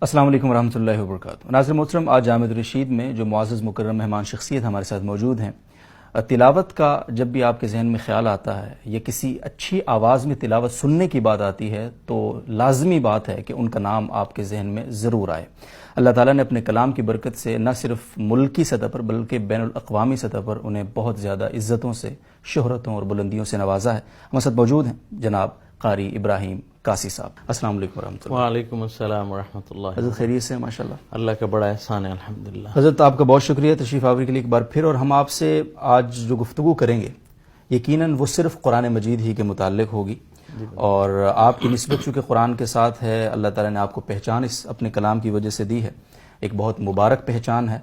السلام علیکم ورحمۃ اللہ وبرکاتہ. ناظرین محترم، آج جامع الرشید میں جو معزز مکرم مہمان شخصیت ہمارے ساتھ موجود ہیں، تلاوت کا جب بھی آپ کے ذہن میں خیال آتا ہے یا کسی اچھی آواز میں تلاوت سننے کی بات آتی ہے تو لازمی بات ہے کہ ان کا نام آپ کے ذہن میں ضرور آئے. اللہ تعالیٰ نے اپنے کلام کی برکت سے نہ صرف ملکی سطح پر بلکہ بین الاقوامی سطح پر انہیں بہت زیادہ عزتوں سے، شہرتوں اور بلندیوں سے نوازا ہے. ہمارے ساتھ موجود ہیں جناب قاری ابراہیم قاسی صاحب. السلام علیکم ورحمۃ اللہ. وعلیکم السلام ورحمۃ اللہ. حضرت خیریت سے؟ ماشاءاللہ اللہ کا بڑا احسان ہے الحمدللہ. حضرت آپ کا بہت شکریہ تشریف آوری کے لیے ایک بار پھر. اور ہم آپ سے آج جو گفتگو کریں گے یقیناً وہ صرف قرآن مجید ہی کے متعلق ہوگی، اور آپ کی نسبت چونکہ قرآن کے ساتھ ہے، اللہ تعالیٰ نے آپ کو پہچان اس اپنے کلام کی وجہ سے دی ہے، ایک بہت مبارک پہچان ہے.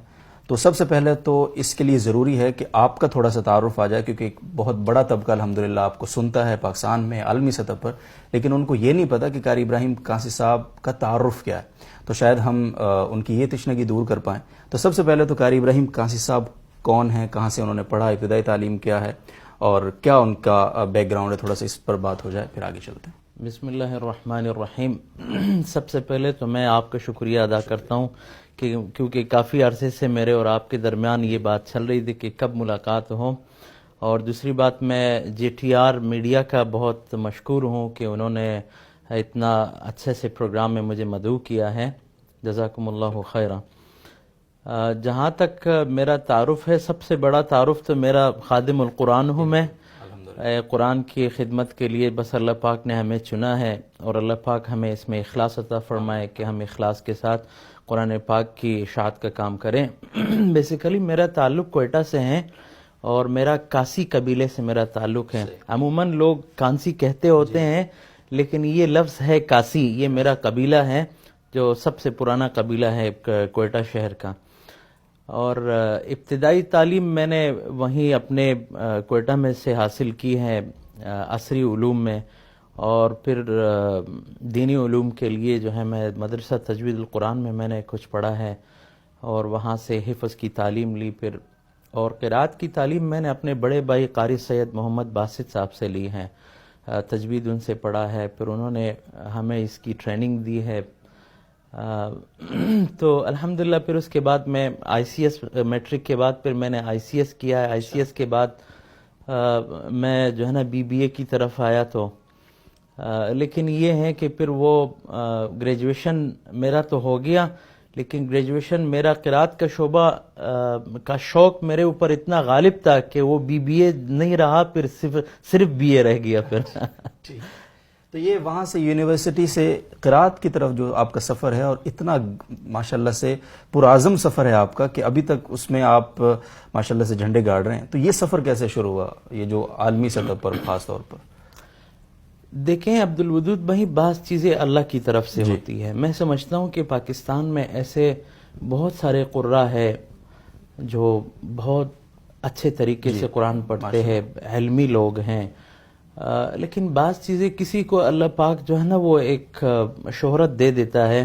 تو سب سے پہلے تو اس کے لیے ضروری ہے کہ آپ کا تھوڑا سا تعارف آ جائے، کیونکہ ایک بہت بڑا طبقہ الحمدللہ آپ کو سنتا ہے پاکستان میں، عالمی سطح پر، لیکن ان کو یہ نہیں پتا کہ قاری ابراہیم قاسی صاحب کا تعارف کیا ہے. تو شاید ہم ان کی یہ تشنگی دور کر پائیں. تو سب سے پہلے تو قاری ابراہیم قاسی صاحب کون ہیں، کہاں سے انہوں نے پڑھا، ابتدائی تعلیم کیا ہے اور کیا ان کا بیک گراؤنڈ ہے، تھوڑا سا اس پر بات ہو جائے پھر آگے چلتے ہیں. بسم اللہ الرحمن الرحیم. سب سے پہلے تو میں آپ کا شکریہ ادا کرتا ہوں کیونکہ کافی عرصے سے میرے اور آپ کے درمیان یہ بات چل رہی تھی کہ کب ملاقات ہو. اور دوسری بات، میں جے ٹی آر میڈیا کا بہت مشکور ہوں کہ انہوں نے اتنا اچھے سے پروگرام میں مجھے مدعو کیا ہے. جزاکم اللہ خیرہ. جہاں تک میرا تعارف ہے، سب سے بڑا تعارف تو میرا خادم القرآن ہوں میں. قرآن کی خدمت کے لیے بس اللہ پاک نے ہمیں چنا ہے، اور اللہ پاک ہمیں اس میں اخلاص عطا فرمائے کہ ہم اخلاص کے ساتھ قرآن پاک کی اشاعت کا کام کریں. بیسیکلی میرا تعلق کوئٹہ سے ہے اور میرا کاسی قبیلے سے میرا تعلق ہے. عموماً لوگ کانسی کہتے ہوتے ہیں، لیکن یہ لفظ ہے کاسی. یہ میرا قبیلہ ہے جو سب سے پرانا قبیلہ ہے کوئٹہ شہر کا. اور ابتدائی تعلیم میں نے وہیں اپنے کوئٹہ میں سے حاصل کی ہے عصری علوم میں، اور پھر دینی علوم کے لیے جو ہے میں مدرسہ تجوید القرآن میں نے کچھ پڑھا ہے، اور وہاں سے حفظ کی تعلیم لی. پھر اور قرات کی تعلیم میں نے اپنے بڑے بھائی قاری سید محمد باسط صاحب سے لی ہے. تجوید ان سے پڑھا ہے، پھر انہوں نے ہمیں اس کی ٹریننگ دی ہے. تو الحمدللہ پھر اس کے بعد میں آئی سی ایس میٹرک کے بعد پھر میں نے آئی سی ایس کیا ہے. آئی سی ایس کے بعد میں جو ہے نا بی بی اے کی طرف آیا. تو لیکن یہ ہے کہ پھر وہ گریجویشن میرا تو ہو گیا، لیکن گریجویشن میرا قرات کا شعبہ کا شوق میرے اوپر اتنا غالب تھا کہ وہ بی بی اے نہیں رہا، پھر صرف بی اے رہ گیا پھر. تو یہ وہاں سے یونیورسٹی سے قرات کی طرف جو آپ کا سفر ہے، اور اتنا ماشاءاللہ سے پرعزم سفر ہے آپ کا کہ ابھی تک اس میں آپ ماشاءاللہ سے جھنڈے گاڑ رہے ہیں، تو یہ سفر کیسے شروع ہوا، یہ جو عالمی سطح پر خاص طور پر؟ دیکھیں عبدالودود بھائی، بعض چیزیں اللہ کی طرف سے ہوتی ہے. میں سمجھتا ہوں کہ پاکستان میں ایسے بہت سارے قراء ہے جو بہت اچھے طریقے سے قرآن پڑھتے ہیں، علمی لوگ ہیں، لیکن بعض چیزیں کسی کو اللہ پاک جو ہے نا وہ ایک شہرت دے دیتا ہے.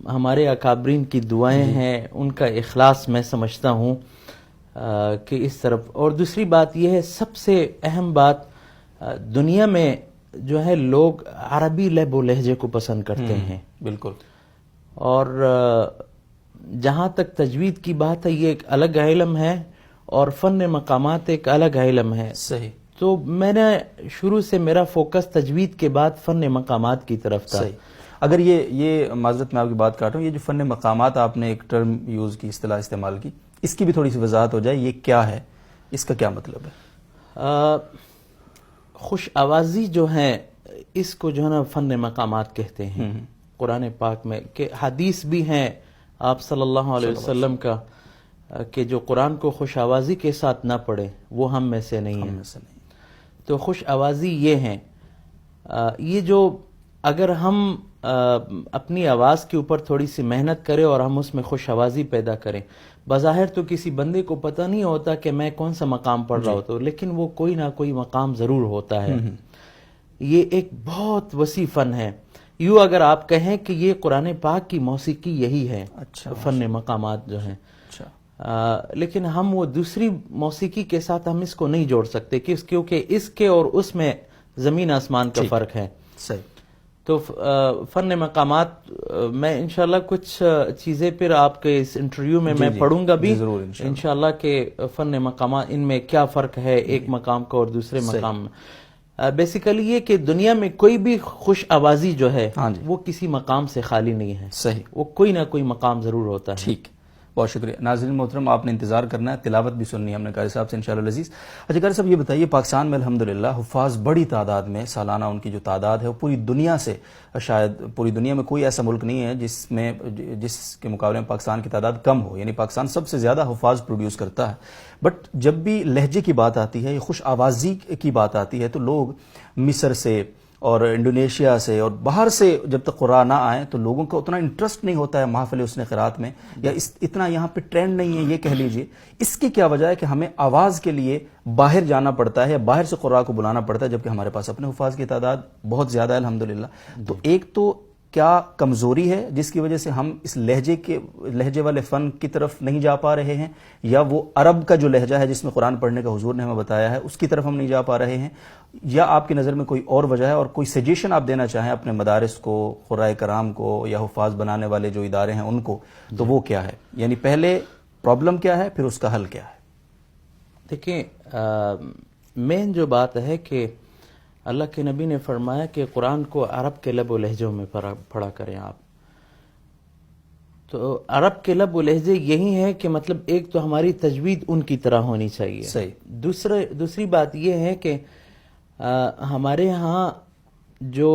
ہمارے اکابرین کی دعائیں ہیں، ان کا اخلاص میں سمجھتا ہوں کہ اس طرف. اور دوسری بات یہ ہے، سب سے اہم بات، دنیا میں جو ہے لوگ عربی لہب و لہجے کو پسند کرتے ہیں. بالکل. اور جہاں تک تجوید کی بات ہے، یہ ایک الگ علم ہے، اور فن مقامات ایک الگ علم ہے. صحیح. تو میں نے شروع سے میرا فوکس تجوید کے بعد فن مقامات کی طرف تھا. صحیح. اگر یہ معذرت میں آپ کی بات کاٹ رہا ہوں، یہ جو فن مقامات آپ نے ایک ٹرم یوز کی، اصطلاح استعمال کی، اس کی بھی تھوڑی سی وضاحت ہو جائے، یہ کیا ہے، اس کا کیا مطلب ہے؟ خوش آوازی جو ہے، اس کو جو ہے نا فن مقامات کہتے ہیں. قرآن پاک میں کہ حدیث بھی ہیں آپ صلی اللہ علیہ وسلم کا کہ جو قرآن کو خوش آوازی کے ساتھ نہ پڑھے وہ ہم میں سے نہیں ہے. تو خوش آوازی یہ ہیں، یہ جو اگر ہم اپنی آواز کے اوپر تھوڑی سی محنت کریں اور ہم اس میں خوش آوازی پیدا کریں، بظاہر تو کسی بندے کو پتہ نہیں ہوتا کہ میں کون سا مقام پڑھ رہا ہوتا ہوں، لیکن وہ کوئی نہ کوئی مقام ضرور ہوتا ہے. یہ ایک بہت وسیع فن ہے. یوں اگر آپ کہیں کہ یہ قرآن پاک کی موسیقی یہی ہے، فن مقامات جو ہیں. لیکن ہم وہ دوسری موسیقی کے ساتھ ہم اس کو نہیں جوڑ سکتے، کیونکہ اس کے اور اس میں زمین آسمان کا فرق ہے. صحیح. تو فن مقامات میں انشاءاللہ کچھ چیزیں پھر آپ کے اس انٹرویو میں میں پڑھوں گا بھی ضرور انشاءاللہ کہ فن مقامات ان میں کیا فرق ہے ایک مقام کا اور دوسرے مقام میں. بیسیکلی یہ کہ دنیا میں کوئی بھی خوش آوازی جو ہے وہ کسی مقام سے خالی نہیں ہے. صحیح. وہ کوئی نہ کوئی مقام ضرور ہوتا ہے. ٹھیک. بہت شکریہ. ناظرین محترم آپ نے انتظار کرنا ہے, تلاوت بھی سننی ہے ہم نے قاری صاحب سے انشاءاللہ العزیز. اچھا قاری صاحب یہ بتائیے, پاکستان میں الحمدللہ حفاظ بڑی تعداد میں, سالانہ ان کی جو تعداد ہے وہ پوری دنیا سے, شاید پوری دنیا میں کوئی ایسا ملک نہیں ہے جس کے مقابلے میں پاکستان کی تعداد کم ہو, یعنی پاکستان سب سے زیادہ حفاظ پروڈیوس کرتا ہے. بٹ جب بھی لہجے کی بات آتی ہے, یہ خوش آوازی کی بات آتی ہے, تو لوگ مصر سے اور انڈونیشیا سے اور باہر سے جب تک قرآن نہ آئیں تو لوگوں کو اتنا انٹرسٹ نہیں ہوتا ہے محافل حسن قرات میں, یا اتنا یہاں پہ ٹرینڈ نہیں ہے, یہ کہہ لیجئے. اس کی کیا وجہ ہے کہ ہمیں آواز کے لیے باہر جانا پڑتا ہے, باہر سے قراء کو بلانا پڑتا ہے, جبکہ ہمارے پاس اپنے حفاظ کی تعداد بہت زیادہ ہے الحمدللہ. تو ایک تو کیا کمزوری ہے جس کی وجہ سے ہم اس لہجے والے فن کی طرف نہیں جا پا رہے ہیں, یا وہ عرب کا جو لہجہ ہے جس میں قرآن پڑھنے کا حضور نے ہمیں بتایا ہے اس کی طرف ہم نہیں جا پا رہے ہیں, یا آپ کی نظر میں کوئی اور وجہ ہے؟ اور کوئی سجیشن آپ دینا چاہیں اپنے مدارس کو, قراء کرام کو, یا حفاظ بنانے والے جو ادارے ہیں ان کو, تو وہ کیا ہے؟ یعنی پہلے پرابلم کیا ہے, پھر اس کا حل کیا ہے؟ دیکھیں, مین جو بات ہے کہ اللہ کے نبی نے فرمایا کہ قرآن کو عرب کے لب و لہجوں میں پڑھا کریں آپ. تو عرب کے لب و لہجے یہی ہے کہ مطلب ایک تو ہماری تجوید ان کی طرح ہونی چاہیے. صحیح. دوسری بات یہ ہے کہ ہمارے ہاں جو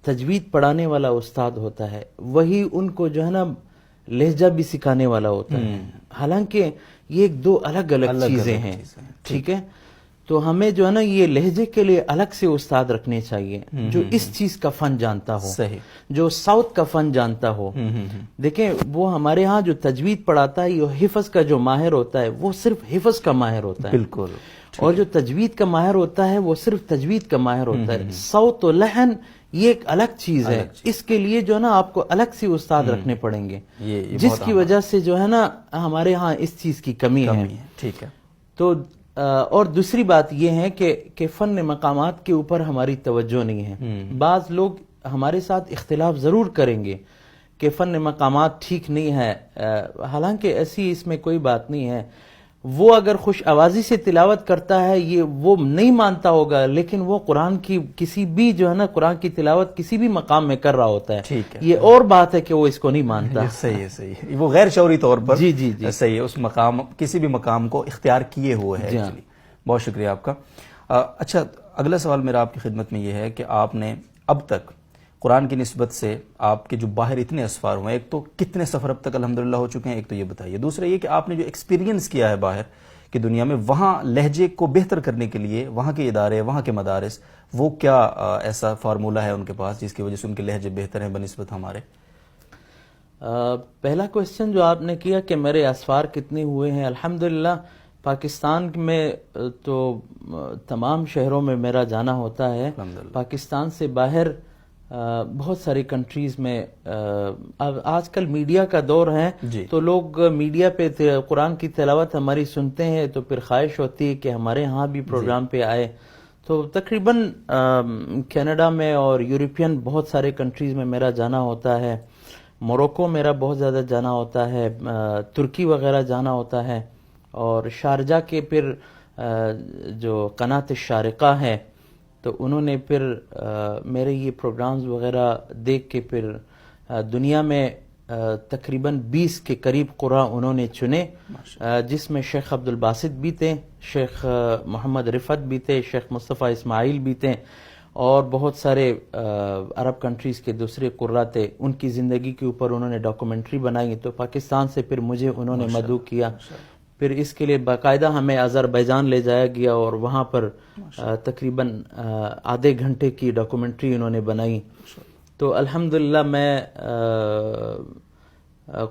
تجوید پڑھانے والا استاد ہوتا ہے وہی ان کو جو ہے نا لہجہ بھی سکھانے والا ہوتا ہے, حالانکہ یہ ایک دو الگ الگ چیزیں ہیں. ٹھیک ہے, تو ہمیں جو ہے نا یہ لہجے کے لیے الگ سے استاد رکھنے چاہیے جو اس چیز کا فن جانتا ہو, جو ساؤتھ کا فن جانتا ہو. دیکھیں, وہ ہمارے ہاں جو تجوید پڑھاتا ہے یہ حفظ کا جو ماہر ہوتا ہے وہ صرف حفظ کا ماہر ہوتا ہے. بالکل. اور جو تجوید کا ماہر ہوتا ہے وہ صرف تجوید کا ماہر ہوتا ہے. صوت و لحن یہ ایک الگ چیز ہے, اس کے لیے جو ہے نا آپ کو الگ سے استاد رکھنے پڑیں گے, جس کی وجہ سے جو ہے نا ہمارے ہاں اس چیز کی کمی ہے. ٹھیک ہے. تو اور دوسری بات یہ ہے کہ فن مقامات کے اوپر ہماری توجہ نہیں ہے. بعض لوگ ہمارے ساتھ اختلاف ضرور کریں گے کہ فن مقامات ٹھیک نہیں ہے, حالانکہ ایسی اس میں کوئی بات نہیں ہے. وہ اگر خوش آوازی سے تلاوت کرتا ہے یہ وہ نہیں مانتا ہوگا, لیکن وہ قرآن کی کسی بھی جو ہے نا قرآن کی تلاوت کسی بھی مقام میں کر رہا ہوتا ہے. یہ اور بات ہے کہ وہ اس کو نہیں مانتا. صحیح ہے, صحیح ہے, وہ غیر شعوری طور پر جی صحیح ہے, اس مقام کسی بھی مقام کو اختیار کیے ہوئے ہے. بہت شکریہ آپ کا. اچھا, اگلا سوال میرا آپ کی خدمت میں یہ ہے کہ آپ نے اب تک قرآن کی نسبت سے آپ کے جو باہر اتنے اسفار ہوئے ہیں, ایک تو کتنے سفر اب تک الحمدللہ ہو چکے ہیں, ایک تو یہ بتائیے. دوسرا یہ کہ آپ نے جو ایکسپیرینس کیا ہے باہر کی دنیا میں, وہاں لہجے کو بہتر کرنے کے لیے وہاں کے ادارے, وہاں کے مدارس, وہ کیا ایسا فارمولہ ہے ان کے پاس جس کی وجہ سے ان کے لہجے بہتر ہیں بنسبت ہمارے؟ پہلا کوشچن جو آپ نے کیا کہ میرے اسفار کتنے ہوئے ہیں, الحمدللہ پاکستان میں تو تمام شہروں میں میرا جانا ہوتا ہے. پاکستان سے باہر بہت ساری کنٹریز میں آج کل میڈیا کا دور ہے, تو لوگ میڈیا پہ قرآن کی تلاوت ہماری سنتے ہیں تو پھر خواہش ہوتی ہے کہ ہمارے ہاں بھی پروگرام پہ آئے. تو تقریباً کینیڈا میں اور یورپین بہت سارے کنٹریز میں میرا جانا ہوتا ہے. موروکو میرا بہت زیادہ جانا ہوتا ہے, ترکی وغیرہ جانا ہوتا ہے, اور شارجہ کے پھر جو قنات الشارقہ ہے تو انہوں نے پھر میرے یہ پروگرامز وغیرہ دیکھ کے پھر دنیا میں تقریباً 20 کے قریب قراء انہوں نے چنے, جس میں شیخ عبد الباسط بھی تھے, شیخ محمد رفعت بھی تھے, شیخ مصطفیٰ اسماعیل بھی تھے, اور بہت سارے عرب کنٹریز کے دوسرے قراء تھے. ان کی زندگی کے اوپر انہوں نے ڈاکومنٹری بنائی. تو پاکستان سے پھر مجھے انہوں نے مدعو کیا, پھر اس کے لیے باقاعدہ ہمیں آذربائیجان لے جایا گیا اور وہاں پر تقریباً آدھے گھنٹے کی ڈاکومنٹری انہوں نے بنائی. تو الحمدللہ میں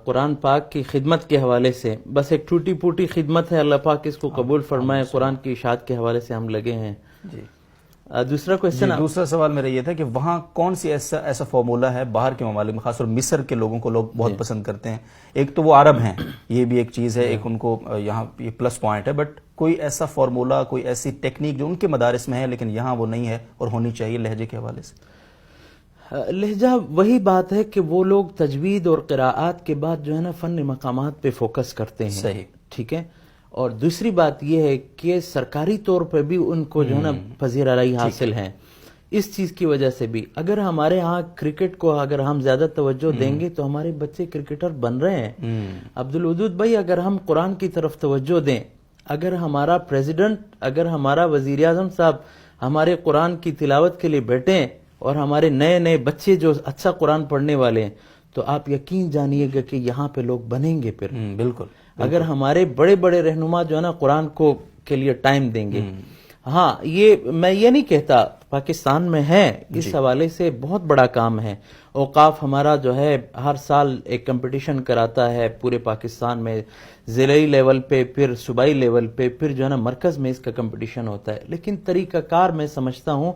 قرآن پاک کی خدمت کے حوالے سے, بس ایک ٹوٹی پوٹی خدمت ہے, اللہ پاک اس کو قبول فرمائے, قرآن کی اشاعت کے حوالے سے ہم لگے ہیں. دوسرا کوشچن, دوسرا سوال میرا یہ تھا کہ وہاں کون سی ایسا فارمولہ ہے باہر کے ممالک میں, خاص طور مصر کے لوگوں کو لوگ بہت پسند کرتے ہیں. ایک تو وہ عرب ہیں, یہ بھی ایک چیز ہے, ایک ان کو یہاں یہ پلس پوائنٹ ہے, بٹ کوئی ایسا فارمولہ, کوئی ایسی ٹیکنیک جو ان کے مدارس میں ہے لیکن یہاں وہ نہیں ہے اور ہونی چاہیے لہجے کے حوالے سے؟ لہجہ وہی بات ہے کہ وہ لوگ تجوید اور قراءات کے بعد جو ہے نا فن مقامات پہ فوکس کرتے ہیں. صحیح. ٹھیک ہے. اور دوسری بات یہ ہے کہ سرکاری طور پہ بھی ان کو جو ہے نا پذیرائی حاصل ہے. اس چیز کی وجہ سے بھی اگر ہمارے ہاں کرکٹ کو اگر ہم زیادہ توجہ دیں گے تو ہمارے بچے کرکٹر بن رہے ہیں. عبدالودود بھائی اگر ہم قرآن کی طرف توجہ دیں, اگر ہمارا پریزیڈنٹ, اگر ہمارا وزیر اعظم صاحب ہمارے قرآن کی تلاوت کے لیے بیٹھیں اور ہمارے نئے نئے بچے جو اچھا قرآن پڑھنے والے ہیں, تو آپ یقین جانیے گا کہ یہاں پہ لوگ بنیں گے. پھر بالکل اگر ہمارے بڑے بڑے رہنما جو ہے نا قرآن کو کے لیے ٹائم دیں گے. ہاں یہ میں یہ نہیں کہتا, پاکستان میں ہے, اس حوالے سے بہت بڑا کام ہے. اوقاف ہمارا جو ہے ہر سال ایک کمپٹیشن کراتا ہے پورے پاکستان میں, ضلعی لیول پہ, پھر صوبائی لیول پہ, پھر جو ہے نا مرکز میں اس کا کمپٹیشن ہوتا ہے. لیکن طریقہ کار میں سمجھتا ہوں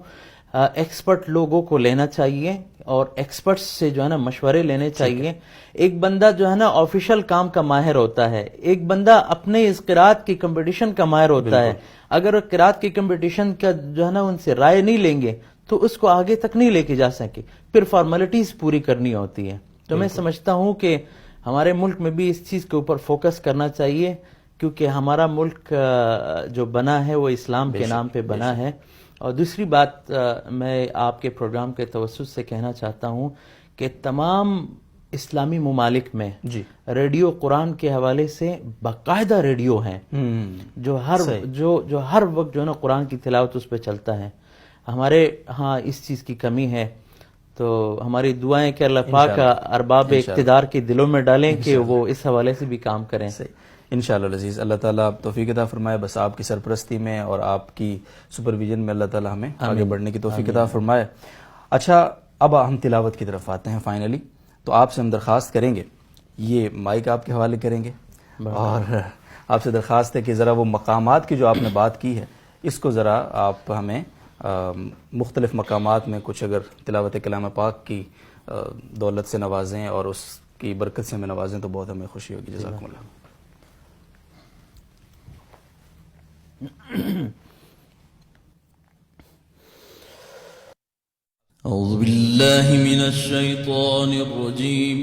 ایکسپرٹ لوگوں کو لینا چاہیے اور ایکسپرٹس سے جو ہے نا مشورے لینے چاہیے. ایک بندہ جو ہے نا آفیشل کام کا ماہر ہوتا ہے, ایک بندہ اپنے اس قرات کی کمپٹیشن کا ماہر ہوتا ہے. اگر قرات کی کمپٹیشن کا جو ہے نا ان سے رائے نہیں لیں گے تو اس کو آگے تک نہیں لے کے جا سکے, پھر فارمیلٹیز پوری کرنی ہوتی ہیں. تو میں سمجھتا ہوں کہ ہمارے ملک میں بھی اس چیز کے اوپر فوکس کرنا چاہیے, کیونکہ ہمارا ملک جو بنا ہے وہ اسلام کے نام پہ بنا ہے. اور دوسری بات میں آپ کے پروگرام کے توسط سے کہنا چاہتا ہوں کہ تمام اسلامی ممالک میں ریڈیو قرآن کے حوالے سے باقاعدہ ریڈیو ہیں جو ہر وقت جو ہے نا قرآن کی تلاوت اس پہ چلتا ہے. ہمارے ہاں اس چیز کی کمی ہے, تو ہماری دعائیں کہ اللہ پاک ارباب اقتدار کے دلوں میں ڈالیں کہ وہ اس حوالے سے بھی کام کریں. انشاءاللہ العزیز, اللہ تعالیٰ توفیق عطا فرمائے. بس آپ کی سرپرستی میں اور آپ کی سپرویژن میں اللہ تعالیٰ ہمیں آگے بڑھنے کی توفیق عطا فرمائے. اچھا, اب ہم تلاوت کی طرف آتے ہیں فائنلی. تو آپ سے ہم درخواست کریں گے, یہ مائک آپ کے حوالے کریں گے, اور آپ سے درخواست ہے کہ ذرا وہ مقامات کی جو آپ نے بات کی ہے اس کو ذرا آپ ہمیں مختلف مقامات میں کچھ اگر تلاوت کلام پاک کی دولت سے نوازیں اور اس کی برکت سے ہمیں نوازیں تو بہت ہمیں خوشی ہوگی. جزاکم اللہ. أعوذ بالله من الشيطان الرجيم.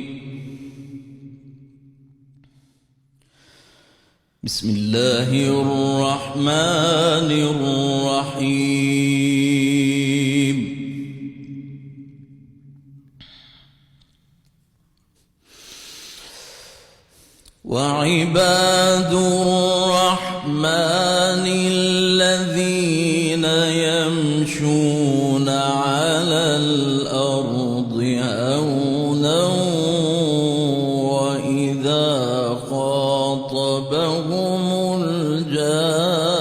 بسم الله الرحمن الرحيم. وعباد الرحمن الذين يمشون على الأرض هونا وإذا خاطبهم الجاهلون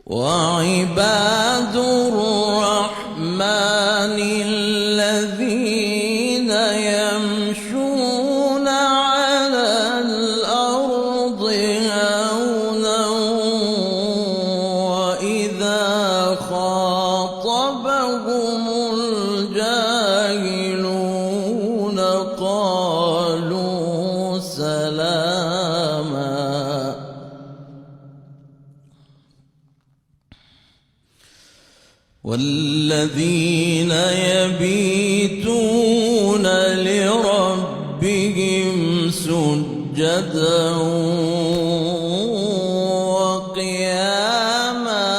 وعباد الرحمن الذين يمشون على الأرض هونا وإذا خاطبهم الجاهلون قالوا سلاما. والذين يبيتون لربهم سجدا وقياما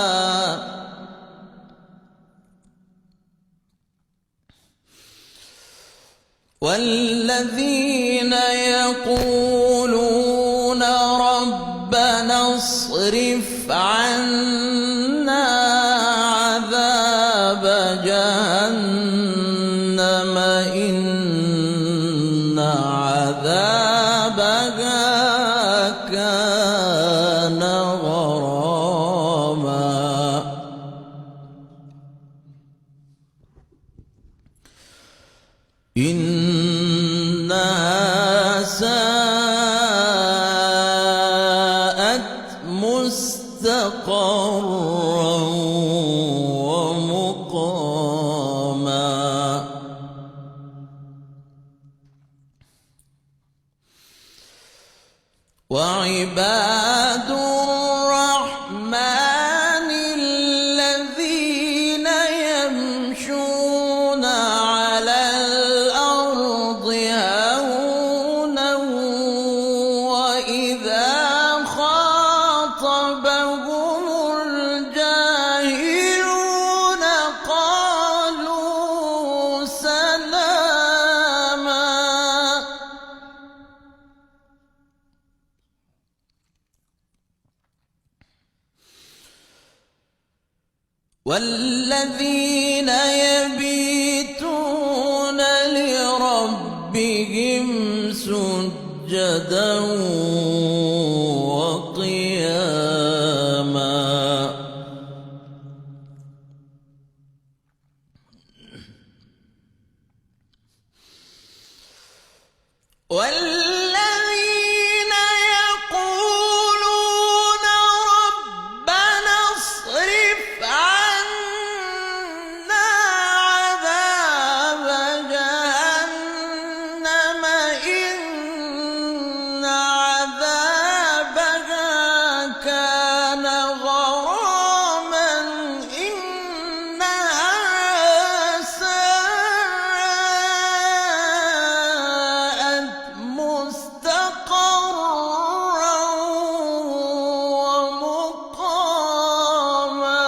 والذين يقولون ربنا اصرف عنا عذاب جهنم إن عذابها كان غراما. إنها ساءت مستقرا ومقاما. وعباد الرحمن والذين يبيتون لربهم سجدا وقياما والذين يقولون ربنا اصرف عنا عذاب جهنم إن عذابها كان غراما إنها ساءت مستقرا ومقاما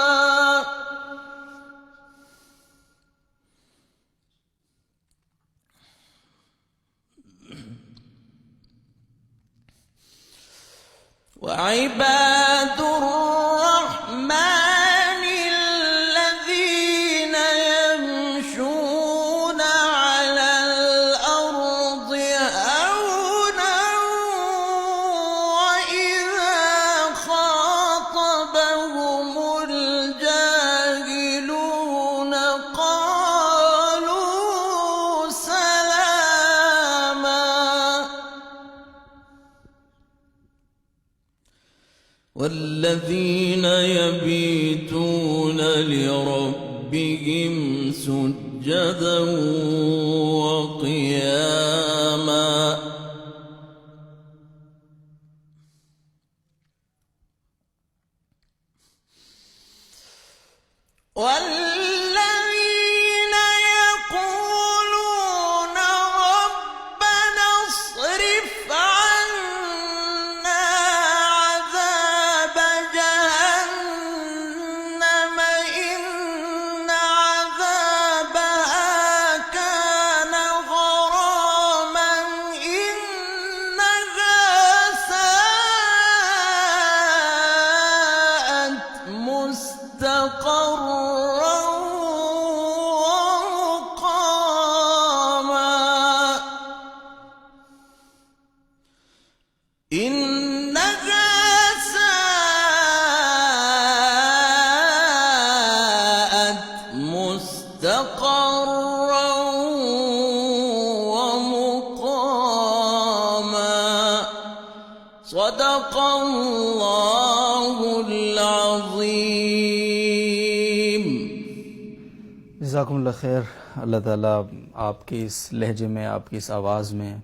وعباد الرحمن الذين يمشون على الأرض هونا وإذا خاطبهم الجاهلون قالوا سلاما والذين يبيتون لربهم سجدا وقياما والذين يقولون ربنا اصرف عنا عذاب جهنم إن عذابها كان غراما إنها ساءت مستقرا ومقاما إنها ساءت مستقرا ومقاما صدق الله العظيم جزاکم اللہ خیر. اللہ تعالیٰ آپ کے اس لہجے میں، آپ کی اس آواز میں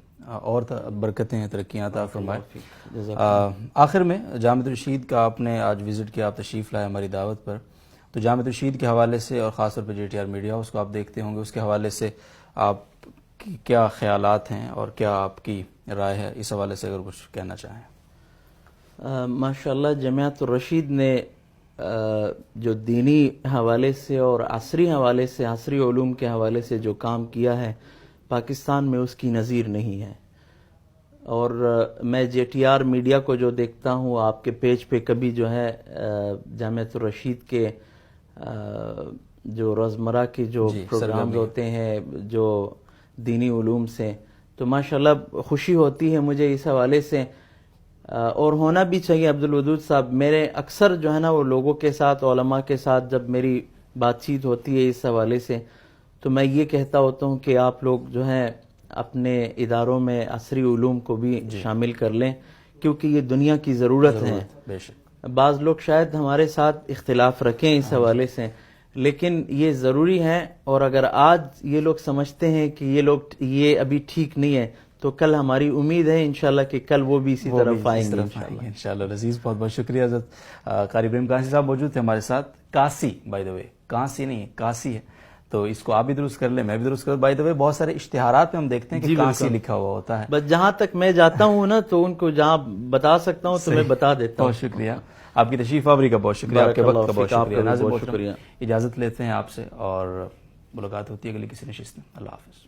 اور برکتیں، ترقیاں عطا فرمائے. آخر میں جامعۃ الرشید کا آپ نے آج وزٹ کیا، آپ تشریف لائے ہماری دعوت پر، تو جامعۃ الرشید کے حوالے سے اور خاص طور پہ J T R media house کو آپ دیکھتے ہوں گے، اس کے حوالے سے آپ کی کیا خیالات ہیں اور کیا آپ کی رائے ہے، اس حوالے سے اگر کچھ کہنا چاہیں. ماشاءاللہ جامعۃ الرشید نے جو دینی حوالے سے اور عصری حوالے سے، عصری علوم کے حوالے سے جو کام کیا ہے پاکستان میں اس کی نظیر نہیں ہے. اور میں جے ٹی آر میڈیا کو جو دیکھتا ہوں، آپ کے پیج پہ کبھی جو ہے جامعۃ الرشید کے جو روزمرہ کے جو پروگرامز ہوتے ہیں جو دینی علوم سے، تو ماشاءاللہ خوشی ہوتی ہے مجھے اس حوالے سے، اور ہونا بھی چاہیے. عبدالودود صاحب، میرے اکثر جو ہے نا وہ لوگوں کے ساتھ، علماء کے ساتھ جب میری بات چیت ہوتی ہے اس حوالے سے، تو میں یہ کہتا ہوتا ہوں کہ آپ لوگ جو ہیں اپنے اداروں میں عصری علوم کو بھی شامل کر لیں، کیونکہ یہ دنیا کی ضرورت ہے. بے شک. بعض لوگ شاید ہمارے ساتھ اختلاف رکھیں اس حوالے سے، لیکن یہ ضروری ہے. اور اگر آج یہ لوگ سمجھتے ہیں کہ یہ ابھی ٹھیک نہیں ہے، تو کل ہماری امید ہے انشاءاللہ کہ کل وہ بھی اسی طرف آئیں گے انشاءاللہ. عزیز بہت بہت شکریہ. حضرت قاری ابراہیم قاسی صاحب موجود تھے ہمارے ساتھ. کاسی بائی دا وے، کاسی نہیں کاسی ہے، تو اس کو آپ بھی درست کر لیں، میں بھی درست کر. بائی دا وے بہت سارے اشتہارات میں ہم دیکھتے ہیں کہ کاسی لکھا ہوا ہوتا ہے. بس جہاں تک میں جاتا ہوں نا تو ان کو جہاں بتا سکتا ہوں تو میں بتا دیتا ہوں. بہت شکریہ آپ کی تشریف آوری کا، بہت شکریہ آپ کے وقت کا، بہت شکریہ. ناظرین بہت شکریہ. اجازت لیتے ہیں آپ سے اور ملاقات ہوتی ہے اگلی کسی نشست میں. اللہ حافظ.